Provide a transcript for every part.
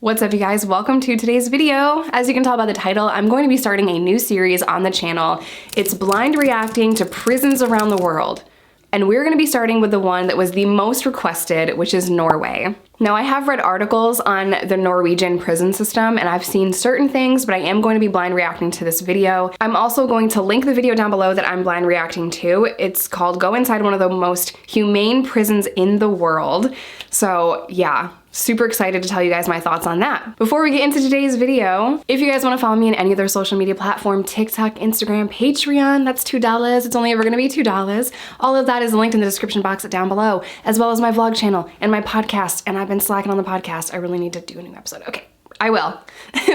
What's up, you guys? Welcome to today's video. As you can tell by the title, I'm going to be starting a new series on the channel. It's blind reacting to prisons around the world. And we're gonna be starting with the one that was the most requested, which is Norway. Now, I have read articles on the Norwegian prison system and I've seen certain things, but I am going to be blind reacting to this video. I'm also going to link the video down below that I'm blind reacting to. It's called Go Inside One of the Most Humane Prisons in the World. So yeah, super excited to tell you guys my thoughts on that. Before we get into today's video, if you guys want to follow me in any other social media platform, TikTok, Instagram, Patreon, that's $2. It's only ever going to be $2. All of that is linked in the description box down below, as well as my vlog channel and my podcast. And I've been slacking on the podcast. I really need to do a new episode. Okay, I will.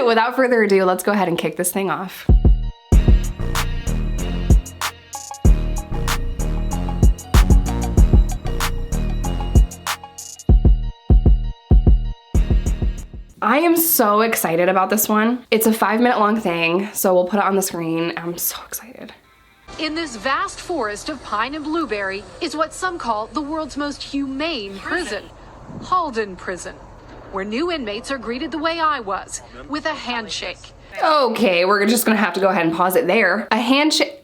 Without further ado, let's go ahead and kick this thing off. I am so excited about this one. It's a 5-minute long thing, so we'll put it on the screen. I'm so excited. In this vast forest of pine and blueberry is what some call the world's most humane prison, Halden Prison, where new inmates are greeted the way I was, with a handshake. Okay, we're just gonna have to go ahead and pause it there. A handshake.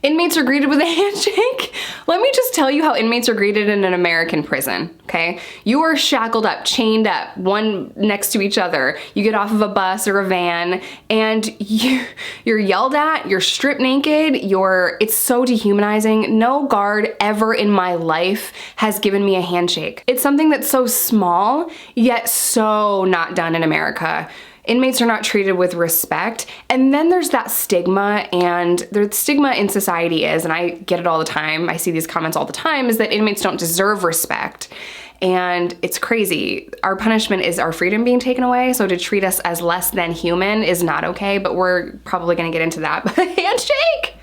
Inmates are greeted with a handshake? Let me just tell you how inmates are greeted in an American prison, okay? You are shackled up, chained up, one next to each other. You get off of a bus or a van and you're yelled at, you're stripped naked, it's so dehumanizing. No guard ever in my life has given me a handshake. It's something that's so small, yet so not done in America. Inmates are not treated with respect. And then there's that stigma, and the stigma in society is, and I get it all the time, I see these comments all the time, is that inmates don't deserve respect. And it's crazy. Our punishment is our freedom being taken away, so to treat us as less than human is not okay, but we're probably gonna get into that. But handshake!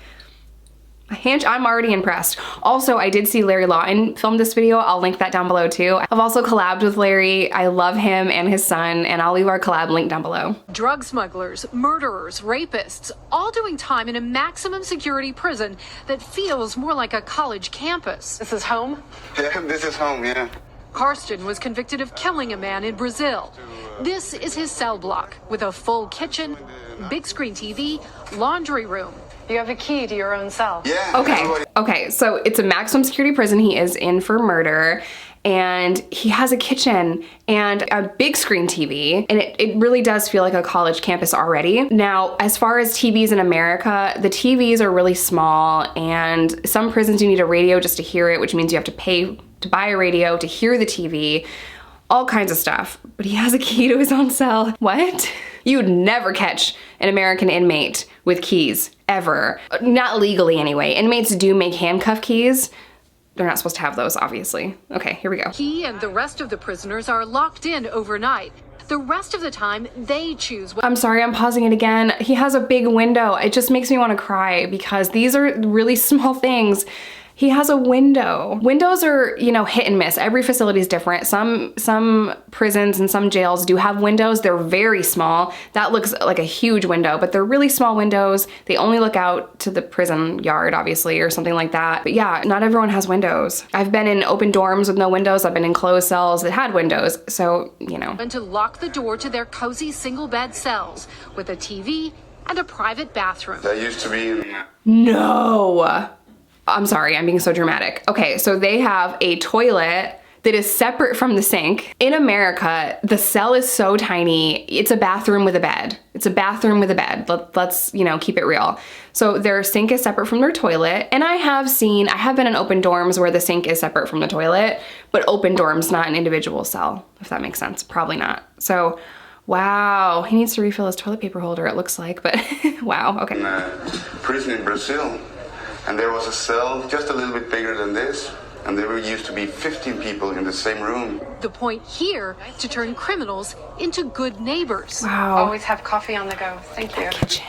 I'm already impressed. Also, I did see Larry Lawton film this video. I'll link that down below too. I've also collabed with Larry. I love him and his son, and I'll leave our collab link down below. Drug smugglers, murderers, rapists, all doing time in a maximum security prison that feels more like a college campus. This is home? Yeah, this is home, yeah. Karsten was convicted of killing a man in Brazil. This is his cell block with a full kitchen, big screen TV, laundry room. You have a key to your own cell. Yeah. Okay, so it's a maximum security prison. He is in for murder, and he has a kitchen and a big screen TV, and it really does feel like a college campus already. Now, as far as TVs in America, the TVs are really small, and some prisons you need a radio just to hear it, which means you have to pay to buy a radio to hear the TV. All kinds of stuff, but he has a key to his own cell. What? You would never catch an American inmate with keys, ever. Not legally anyway. Inmates do make handcuff keys. They're not supposed to have those, obviously. Okay, here we go. He and the rest of the prisoners are locked in overnight. The rest of the time, they choose what— I'm sorry, I'm pausing it again. He has a big window. It just makes me want to cry because these are really small things. He has a window. Windows are, you know, hit and miss. Every facility is different. Some prisons and some jails do have windows. They're very small. That looks like a huge window, but they're really small windows. They only look out to the prison yard, obviously, or something like that. But yeah, not everyone has windows. I've been in open dorms with no windows. I've been in closed cells that had windows. So, you know. And to lock the door to their cozy single bed cells with a TV and a private bathroom. That used to be in... No. I'm sorry, I'm being so dramatic. Okay, so they have a toilet that is separate from the sink. In America, the cell is so tiny, it's a bathroom with a bed. It's a bathroom with a bed. Let's, you know, keep it real. So their sink is separate from their toilet, and I have been in open dorms where the sink is separate from the toilet, but open dorms, not an individual cell, if that makes sense. Probably not. So, wow, he needs to refill his toilet paper holder, it looks like, but wow, okay. In a prison in Brazil. And there was a cell just a little bit bigger than this, and there used to be 15 people in the same room. The point here, to turn criminals into good neighbors. Wow. Always have coffee on the go. Thank you.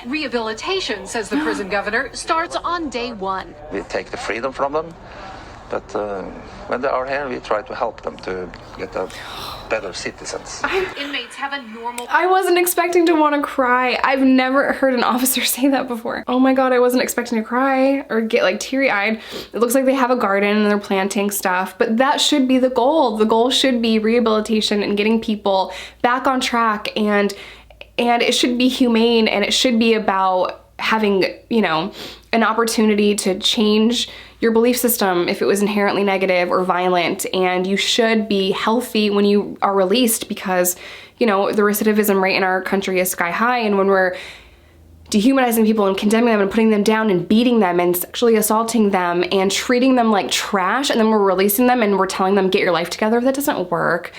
Rehabilitation, says the prison governor, starts on day one. We take the freedom from them, but when they are here, we try to help them to get a better citizens. Inmates have a normal... I wasn't expecting to want to cry. I've never heard an officer say that before. Oh my God, I wasn't expecting to cry or get like teary-eyed. It looks like they have a garden and they're planting stuff, but that should be the goal. The goal should be rehabilitation and getting people back on track, and it should be humane, and it should be about having, you know, an opportunity to change your belief system if it was inherently negative or violent, and you should be healthy when you are released, because, you know, the recidivism rate in our country is sky high, and when we're dehumanizing people and condemning them and putting them down and beating them and sexually assaulting them and treating them like trash, and then we're releasing them and we're telling them, get your life together, that doesn't work.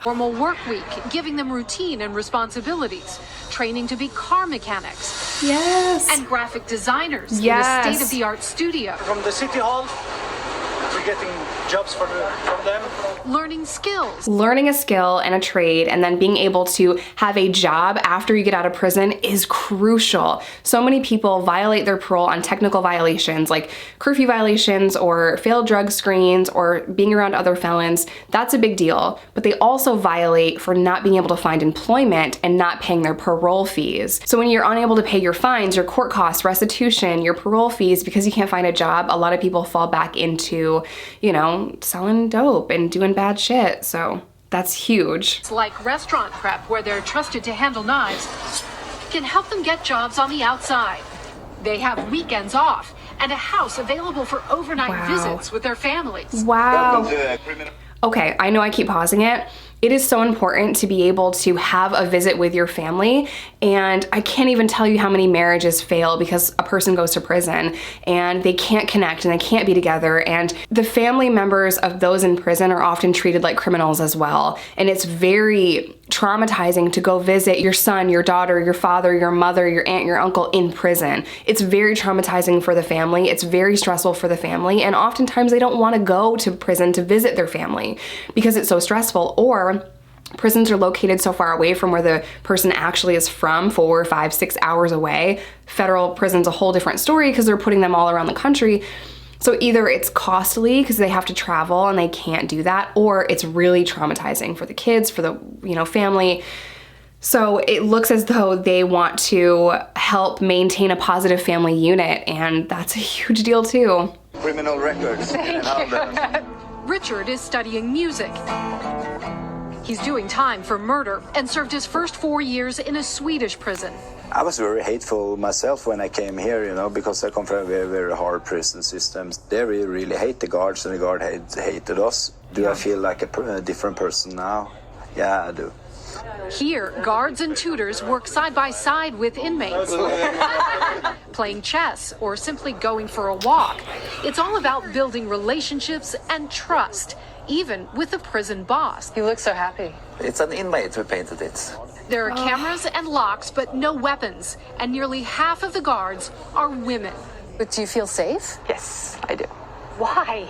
Normal work week, giving them routine and responsibilities, training to be car mechanics. Yes. And graphic designers Yes. in a state-of-the-art studio. From the city hall, we're getting jobs from them. Learning skills. Learning a skill and a trade and then being able to have a job after you get out of prison is crucial. So many people violate their parole on technical violations like curfew violations or failed drug screens or being around other felons. That's a big deal. But they also violate for not being able to find employment and not paying their parole fees. So when you're unable to pay your fines, your court costs, restitution, your parole fees because you can't find a job, a lot of people fall back into, you know, selling dope and doing bad shit. So that's huge. It's like restaurant prep, where they're trusted to handle knives, can help them get jobs on the outside. They have weekends off and a house available for overnight visits with their families. Wow. Okay, I know I keep pausing it. It is so important to be able to have a visit with your family, and I can't even tell you how many marriages fail because a person goes to prison and they can't connect and they can't be together, and the family members of those in prison are often treated like criminals as well, and it's very traumatizing to go visit your son, your daughter, your father, your mother, your aunt, your uncle in prison. It's very traumatizing for the family, it's very stressful for the family, and oftentimes they don't want to go to prison to visit their family because it's so stressful, or prisons are located so far away from where the person actually is from, 4, 5, 6 hours away. Federal prison's a whole different story because they're putting them all around the country. So either it's costly because they have to travel and they can't do that, or it's really traumatizing for the kids, for the, you know, family. So it looks as though they want to help maintain a positive family unit, and that's a huge deal too. Criminal records in Halden. Richard is studying music. He's doing time for murder and served his first 4 years in a Swedish prison. I was very hateful myself when I came here, you know, because I come from a very, very hard prison system. They really hate the guards, and the guard hated us. Do I feel like a different person now? Yeah, I do. Here, guards and tutors work side by side with inmates, playing chess or simply going for a walk. It's all about building relationships and trust, even with the prison boss. You look so happy. It's an inmate who painted it. There are cameras and locks, but no weapons, and nearly half of the guards are women. But do you feel safe? Yes, I do. Why?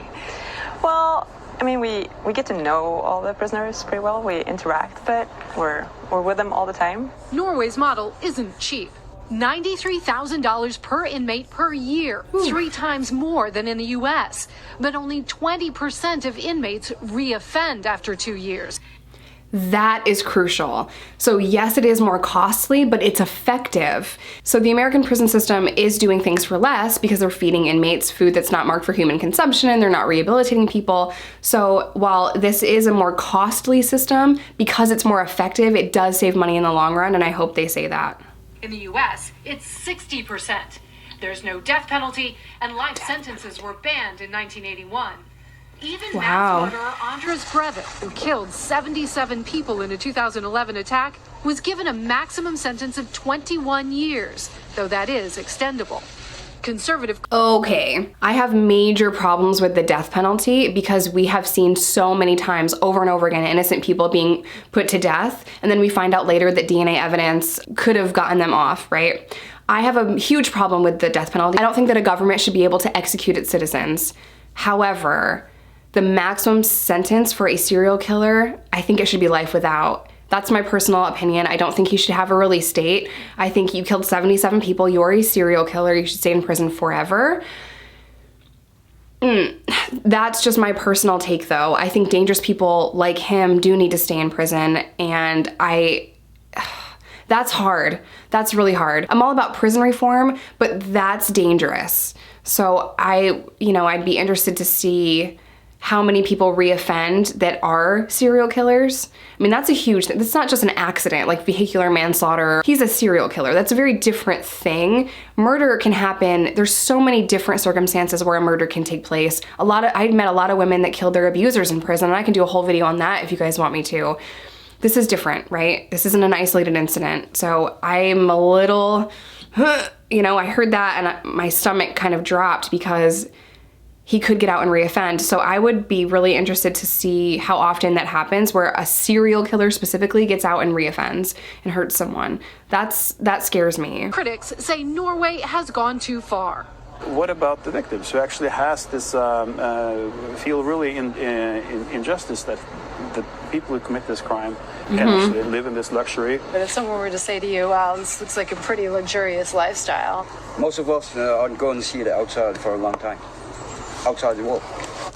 Well, I mean, we get to know all the prisoners pretty well. We interact, but we're with them all the time. Norway's model isn't cheap. $93,000 per inmate per year, 3 times more than in the US. But only 20% of inmates reoffend after 2 years. That is crucial. So yes, it is more costly, but it's effective. So the American prison system is doing things for less because they're feeding inmates food that's not marked for human consumption, and they're not rehabilitating people. So while this is a more costly system, because it's more effective, it does save money in the long run, and I hope they say that. In the US, it's 60%. There's no death penalty, and life sentences were banned in 1981. Even Wow. mass murderer Andres Breivik, who killed 77 people in a 2011 attack, was given a maximum sentence of 21 years, though that is extendable. Conservative... Okay, I have major problems with the death penalty because we have seen so many times over and over again innocent people being put to death, and then we find out later that DNA evidence could have gotten them off, right? I have a huge problem with the death penalty. I don't think that a government should be able to execute its citizens. However, the maximum sentence for a serial killer, I think it should be life without. That's my personal opinion. I don't think he should have a release date. I think you killed 77 people, you're a serial killer, you should stay in prison forever. That's just my personal take though. I think dangerous people like him do need to stay in prison, and that's hard. That's really hard. I'm all about prison reform, but that's dangerous. So I'd be interested to see how many people reoffend that are serial killers. I mean, that's a huge thing. That's not just an accident, like vehicular manslaughter. He's a serial killer. That's a very different thing. Murder can happen. There's so many different circumstances where a murder can take place. I met a lot of women that killed their abusers in prison, and I can do a whole video on that if you guys want me to. This is different, right? This isn't an isolated incident. So I'm a little, I heard that and my stomach kind of dropped because he could get out and reoffend. So I would be really interested to see how often that happens, where a serial killer specifically gets out and reoffends and hurts someone. That scares me. Critics say Norway has gone too far. What about the victims who actually has this feel really injustice that the people who commit this crime can actually live in this luxury? But if someone were to say to you, wow, this looks like a pretty luxurious lifestyle. Most of us aren't going to see it outside for a long time. Outside the wall.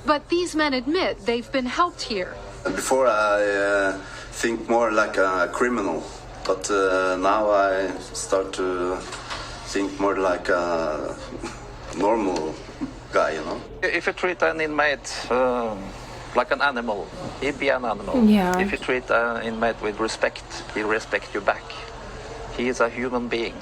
But these men admit they've been helped here. Before I think more like a criminal, but now I start to think more like a normal guy, If you treat an inmate like an animal, he'd be an animal. Yeah. If you treat an inmate with respect, he'll respect you back. He is a human being.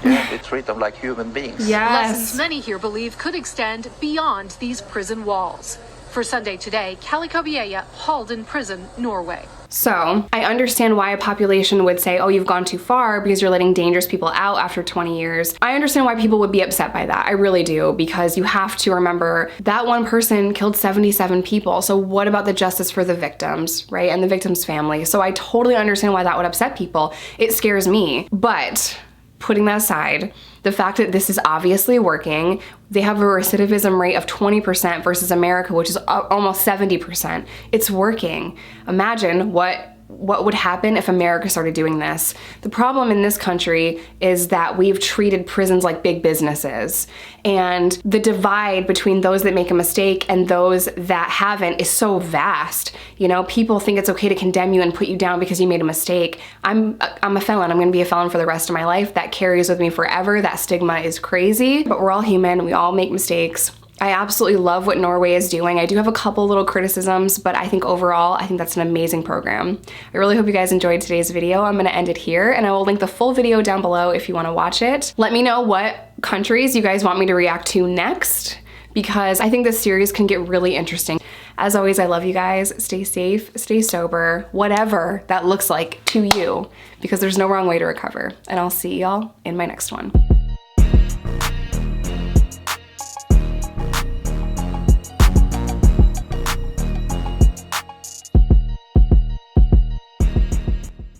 Yeah, we treat them like human beings. Yes. Lessons many here believe could extend beyond these prison walls. For Sunday Today, Kelly Kobiella, Halden Prison, Norway. So I understand why a population would say, oh, you've gone too far because you're letting dangerous people out after 20 years. I understand why people would be upset by that. I really do, because you have to remember that one person killed 77 people. So what about the justice for the victims, right? And the victims' family. So I totally understand why that would upset people. It scares me. But putting that aside, the fact that this is obviously working, they have a recidivism rate of 20% versus America, which is almost 70%. It's working. Imagine what would happen if America started doing this. The problem in this country is that we've treated prisons like big businesses, and the divide between those that make a mistake and those that haven't is so vast. People think it's okay to condemn you and put you down because you made a mistake. I'm a felon. I'm gonna be a felon for the rest of my life. That carries with me forever. That stigma is crazy, but we're all human. We all make mistakes. I absolutely love what Norway is doing. I do have a couple little criticisms, but I think overall, I think that's an amazing program. I really hope you guys enjoyed today's video. I'm gonna end it here, and I will link the full video down below if you wanna watch it. Let me know what countries you guys want me to react to next, because I think this series can get really interesting. As always, I love you guys. Stay safe, stay sober, whatever that looks like to you, because there's no wrong way to recover. And I'll see y'all in my next one.